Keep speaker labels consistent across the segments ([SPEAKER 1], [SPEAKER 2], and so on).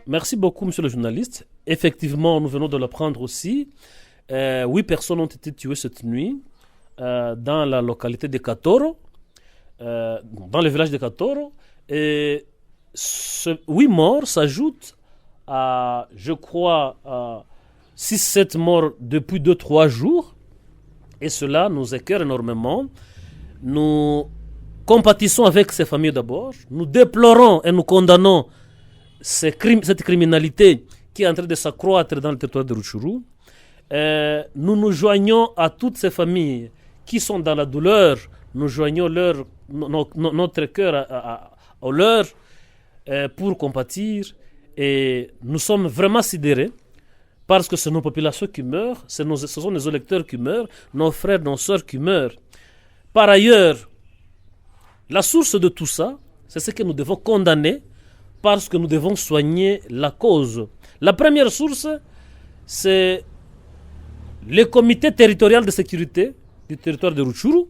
[SPEAKER 1] Merci beaucoup, monsieur le journaliste. Effectivement, nous venons de l'apprendre aussi. 8 personnes ont été tuées cette nuit dans la localité de Katoro, dans le village de Katoro. Et 8 morts s'ajoutent à, je crois, 6-7 morts depuis 2-3 jours. Et cela nous écœure énormément. Nous compatissons avec ces familles d'abord. Nous déplorons et nous condamnons cette criminalité qui est en train de s'accroître dans le territoire de Rutshuru. Nous nous joignons à toutes ces familles qui sont dans la douleur. Nous joignons notre cœur au leur pour compatir. Et nous sommes vraiment sidérés parce que ce sont nos populations qui meurent, ce sont nos électeurs qui meurent, nos frères, nos sœurs qui meurent. Par ailleurs, la source de tout ça, c'est ce que nous devons condamner parce que nous devons soigner la cause. La première source, c'est le comité territorial de sécurité du territoire de Rutshuru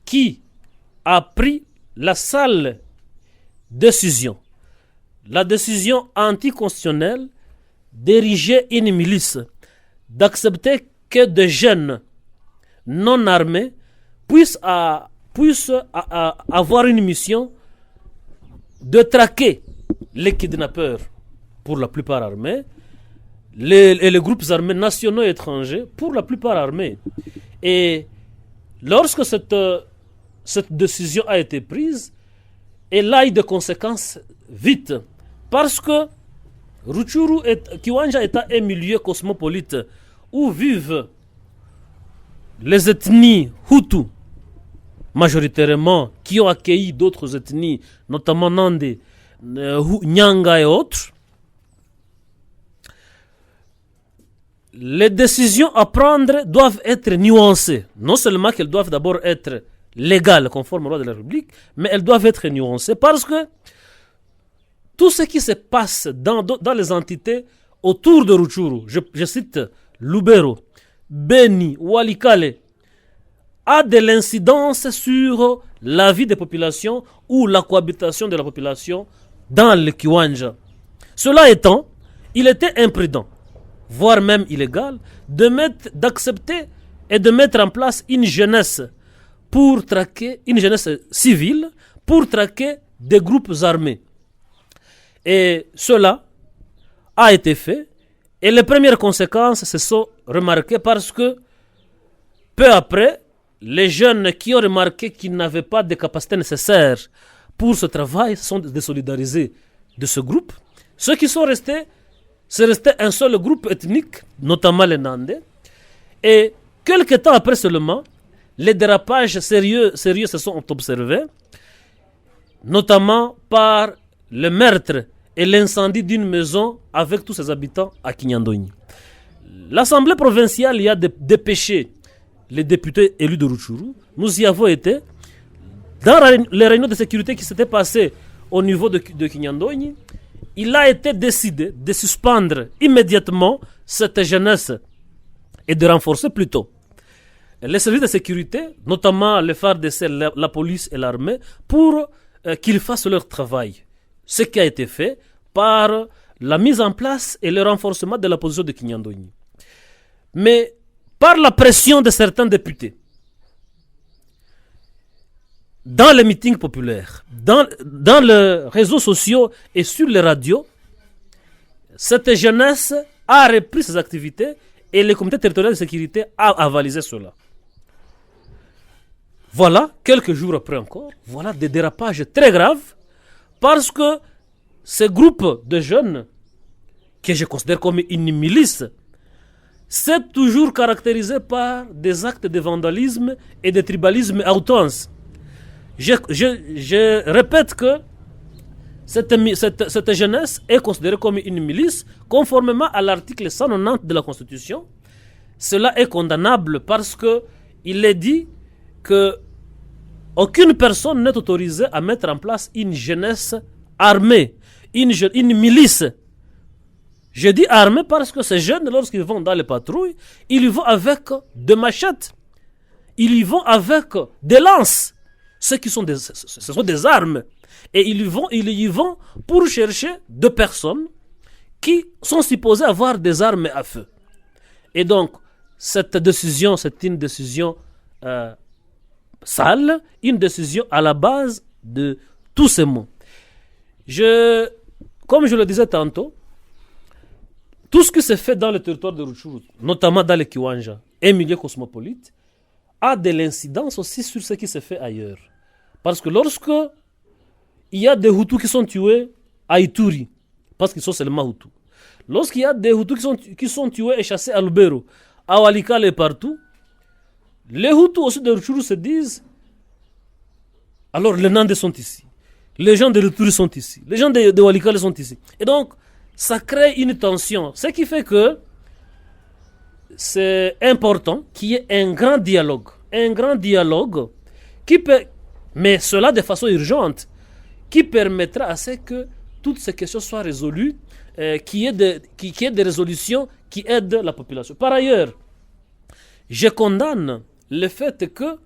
[SPEAKER 1] qui a pris la sale décision, la décision anticonstitutionnelle d'ériger une milice, d'accepter que des jeunes non armés puissent avoir une mission de traquer les kidnappeurs, pour la plupart armés, et les groupes armés nationaux et étrangers, pour la plupart armés. Et lorsque cette décision a été prise, elle a eu des conséquences vite. Parce que Rutshuru Kiwanja est un milieu cosmopolite où vivent les ethnies Hutu, majoritairement, qui ont accueilli d'autres ethnies, notamment Nande, Nyanga et autres. Les décisions à prendre doivent être nuancées. Non seulement qu'elles doivent d'abord être légales, conformes au droit de la République, mais elles doivent être nuancées parce que tout ce qui se passe dans les entités autour de Rutshuru, je cite Lubero, Beni, Walikale, a de l'incidence sur la vie des populations ou la cohabitation de la population dans le Kiwanja. Cela étant, il était imprudent, voire même illégal, d'accepter et de mettre en place une jeunesse civile, pour traquer des groupes armés. Et cela a été fait, et les premières conséquences se sont remarquées parce que peu après, les jeunes qui ont remarqué qu'ils n'avaient pas de capacité nécessaire pour ce travail sont désolidarisés de ce groupe. Ceux qui sont restés, c'est resté un seul groupe ethnique, notamment les Nandais. Et quelques temps après seulement, les dérapages sérieux se sont observés, notamment par le meurtre et l'incendie d'une maison avec tous ses habitants à Kinyandonyi. L'Assemblée provinciale y a dépêché les députés élus de Rutshuru. Nous y avons été. Dans les réunions de sécurité qui s'étaient passées au niveau de Kinyandonyi, il a été décidé de suspendre immédiatement cette jeunesse et de renforcer plutôt les services de sécurité, notamment les FARDC, la police et l'armée, pour qu'ils fassent leur travail. Ce qui a été fait par la mise en place et le renforcement de la position de Kinyandonyi. Mais par la pression de certains députés, dans les meetings populaires, dans les réseaux sociaux et sur les radios, cette jeunesse a repris ses activités et le comité territorial de sécurité a avalisé cela. Voilà, quelques jours après encore, voilà des dérapages très graves parce que ce groupe de jeunes, que je considère comme une milice, c'est toujours caractérisé par des actes de vandalisme et de tribalisme à outrance. Je répète que cette jeunesse est considérée comme une milice, conformément à l'article 190 de la Constitution. Cela est condamnable parce qu'il est dit que aucune personne n'est autorisée à mettre en place une jeunesse armée, une milice. Je dis armés parce que ces jeunes, lorsqu'ils vont dans les patrouilles, ils y vont avec des machettes. Ils y vont avec des lances. Ce sont des armes. Et ils y vont pour chercher deux personnes qui sont supposées avoir des armes à feu. Et donc, cette décision, c'est une décision sale, une décision à la base de tous ces mots. Comme je le disais tantôt, tout ce qui se fait dans le territoire de Rutshuru, notamment dans les Kiwanja et milieu cosmopolite, a de l'incidence aussi sur ce qui se fait ailleurs. Parce que lorsque il y a des Hutus qui sont tués à Ituri, parce qu'ils sont seulement Hutus, lorsqu'il y a des Hutus qui sont tués et chassés à Lubero, à Walikale et partout, les Hutus aussi de Rutshuru se disent alors les Nandais sont ici, les gens de Rutshuru sont ici, les gens de Walikale sont ici. Et donc, ça crée une tension. Ce qui fait que c'est important qu'il y ait un grand dialogue qui peut, mais cela de façon urgente, qui permettra à ce que toutes ces questions soient résolues, qu'il y ait des résolutions qui aident la population. Par ailleurs, je condamne le fait que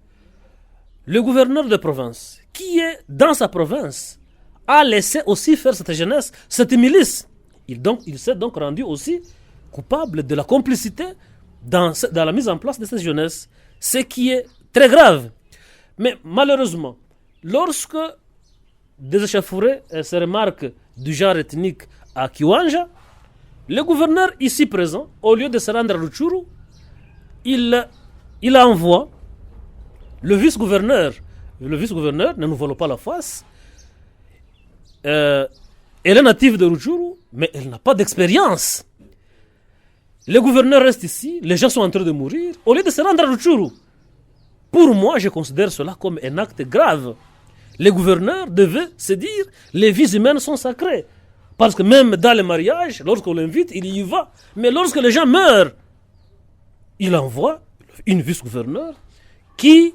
[SPEAKER 1] le gouverneur de province, qui est dans sa province, a laissé aussi faire cette jeunesse, cette milice. Il s'est donc rendu aussi coupable de la complicité dans la mise en place de cette jeunesse, ce qui est très grave. Mais malheureusement, lorsque des échauffourées se remarquent du genre ethnique à Kiwanja, le gouverneur ici présent, au lieu de se rendre à Rutshuru, il envoie le vice-gouverneur. Le vice-gouverneur, ne nous voilons pas la face, elle est native de Rutshuru, mais elle n'a pas d'expérience. Le gouverneur reste ici, les gens sont en train de mourir, au lieu de se rendre à Rutshuru. Pour moi, je considère cela comme un acte grave. Le gouverneur devait se dire, les vies humaines sont sacrées. Parce que même dans les mariages, lorsqu'on l'invite, il y va. Mais lorsque les gens meurent, il envoie une vice-gouverneur qui,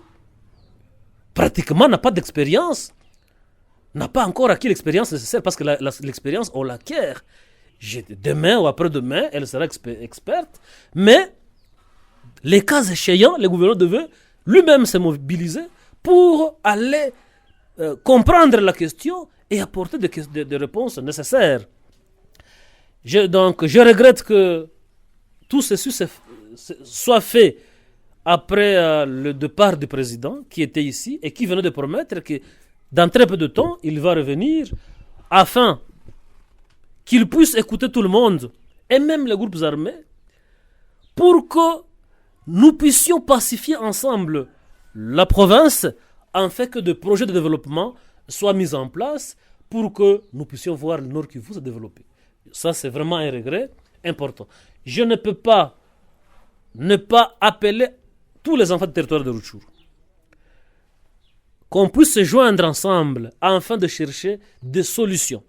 [SPEAKER 1] pratiquement, n'a pas d'expérience, n'a pas encore acquis l'expérience nécessaire, parce que l'expérience, on l'acquiert. Demain ou après-demain, elle sera experte, mais les cas échéants, le gouverneur devait lui-même se mobiliser pour aller comprendre la question et apporter des réponses nécessaires. Je regrette que tout ceci soit fait après le départ du président qui était ici et qui venait de promettre que dans très peu de temps, il va revenir afin qu'il puisse écouter tout le monde et même les groupes armés pour que nous puissions pacifier ensemble la province afin que des projets de développement soient mis en place pour que nous puissions voir le Nord Kivu se développer. Ça, c'est vraiment un regret important. Je ne peux pas ne pas appeler tous les enfants du territoire de Rutshuru qu'on puisse se joindre ensemble afin de chercher des solutions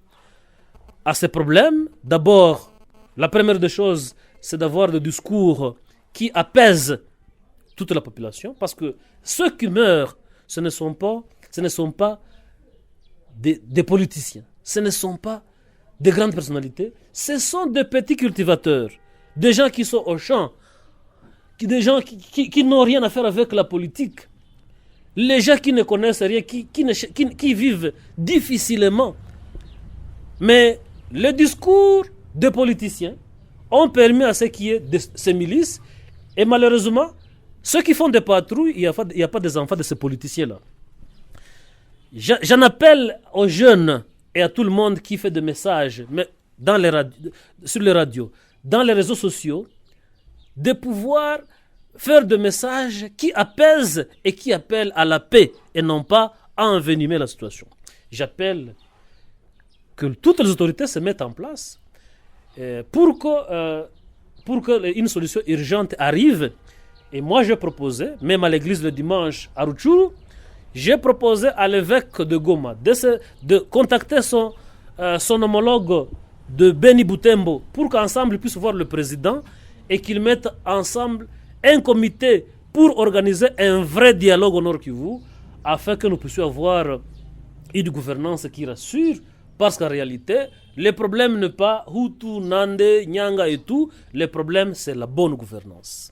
[SPEAKER 1] à ces problèmes. D'abord, la première des choses, c'est d'avoir des discours qui apaisent toute la population, parce que ceux qui meurent, ce ne sont pas des politiciens, ce ne sont pas des grandes personnalités, ce sont des petits cultivateurs, des gens qui sont au champ, des gens qui n'ont rien à faire avec la politique, les gens qui ne connaissent rien, qui vivent difficilement. Mais les discours des politiciens ont permis à ce qu'il y ait ces milices, et malheureusement, ceux qui font des patrouilles, il n'y a pas des enfants de ces politiciens-là. J'en appelle aux jeunes et à tout le monde qui fait des messages mais sur les radios, dans les réseaux sociaux, de pouvoir faire des messages qui apaisent et qui appellent à la paix et non pas à envenimer la situation. J'appelle que toutes les autorités se mettent en place pour qu'une solution urgente arrive. Et moi, j'ai proposé, même à l'église le dimanche à Rutshuru, j'ai proposé à l'évêque de Goma de contacter son homologue de Beni Butembo pour qu'ensemble ils puissent voir le président et qu'ils mettent ensemble un comité pour organiser un vrai dialogue au Nord Kivu afin que nous puissions avoir une gouvernance qui rassure Parce qu'en réalité, le problème n'est pas Hutu, Nande, Nyanga et tout. Le problème, c'est la bonne gouvernance.